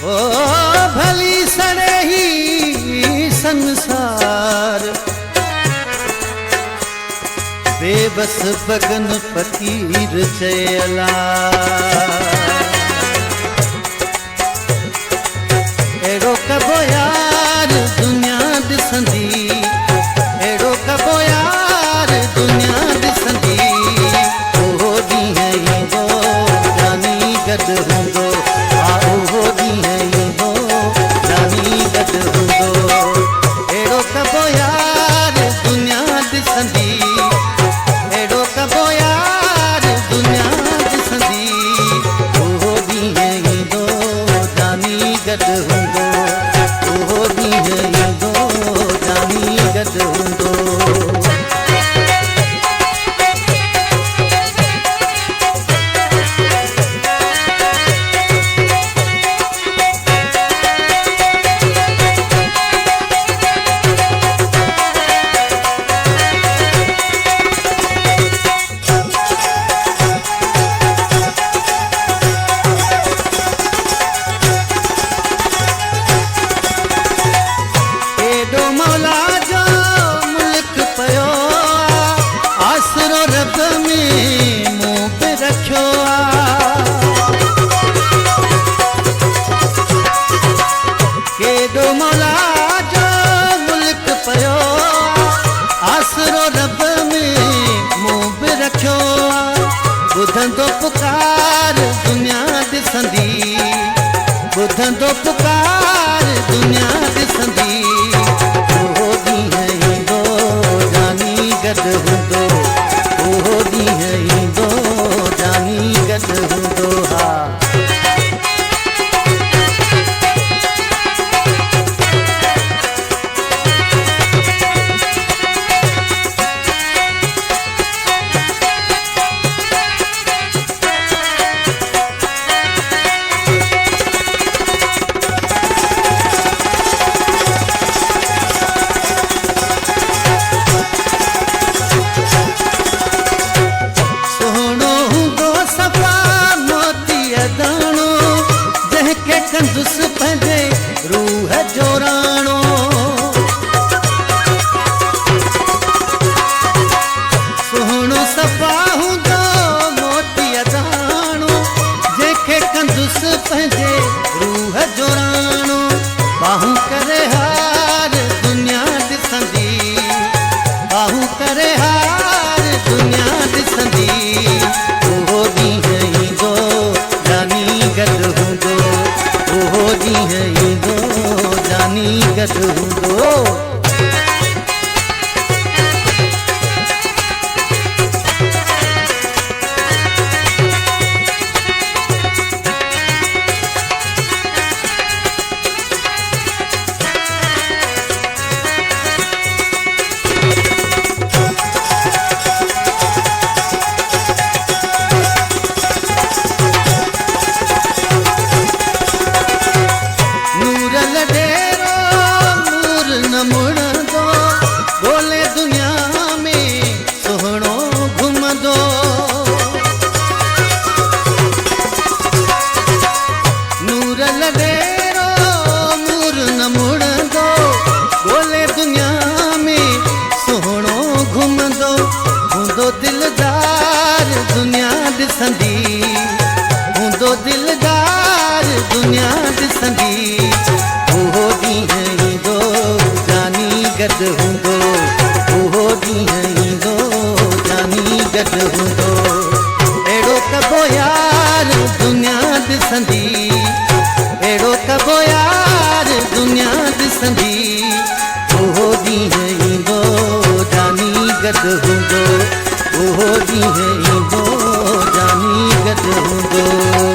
ओ भली सड़े ही संसार बेबस बगन फकीर चयला एड़ो कबो यार दुनिया दिसंदी एड़ो कबो यार दुनिया दिसंदी ओहो ॾींहुं ईंदो जानी गॾु हूंदो ओहो ॾींहुं ईंदो जानी गॾु हूंदो एड़ो कबो यार दुनिया दिसंदी एड़ो कबो यार दुनिया दिसंदी ओहो ॾींहुं ईंदो जानी गॾु हूंदो ओहो ॾींहुं ईंदो जानी गॾु हूंदो मौला जो मुल्क पयो आसरो रब में मुंह पे रखियो केॾो मौला जो मुल्क पयो आसरो रब में मुंह पे रखियो ॿुधंदो पुकार दुनिया दिसंदी ॿुधंदो पुकार दुनिया दिसंदी ओहो ॾींहुं ईंदो जानी गॾु हूंदो ओहो ॾींहुं ईंदो जानी गॾु हूंदो हा कंदुसि पंहिंजे रूह जो राणो सुहिणो सफ़ा हूंदो मोतीअ दाणो जंहिंखे कंदुसि पंहिंजे रूह जो राणो बाहूं करे हार दुनिया ॾिसंदी बाहूं करे हार दुनिया ॾिसंदी ओहो ॾींहुं ईंदो जानी गॾु हूंदो ओहो ॾींहुं ईंदो जानी गॾु हूंदो मुड़ंदो बोले दुनिया में सुहिणो घुमंदो नूर लॾेरो नूर न मुड़ंदो बोले दुनिया में सुहिणो घुमंदो हूंदो दिलदार दुनिया ॾिसंदी हूंदो दिलदार दुनिया ॾिसंदी ओहो ॾींहुं ईंदो गॾु हूंदो ओहो ॾींहुं ईंदो जानी गॾु हूंदो अहिड़ो कबो यार दुनिया ॾिसंदी अहिड़ो कबो यार दुनिया ॾिसंदी ओहो ॾींहुं ईंदो जानी गॾु हूंदो ओहो ॾींहुं ईंदो जानी गॾु हूंदो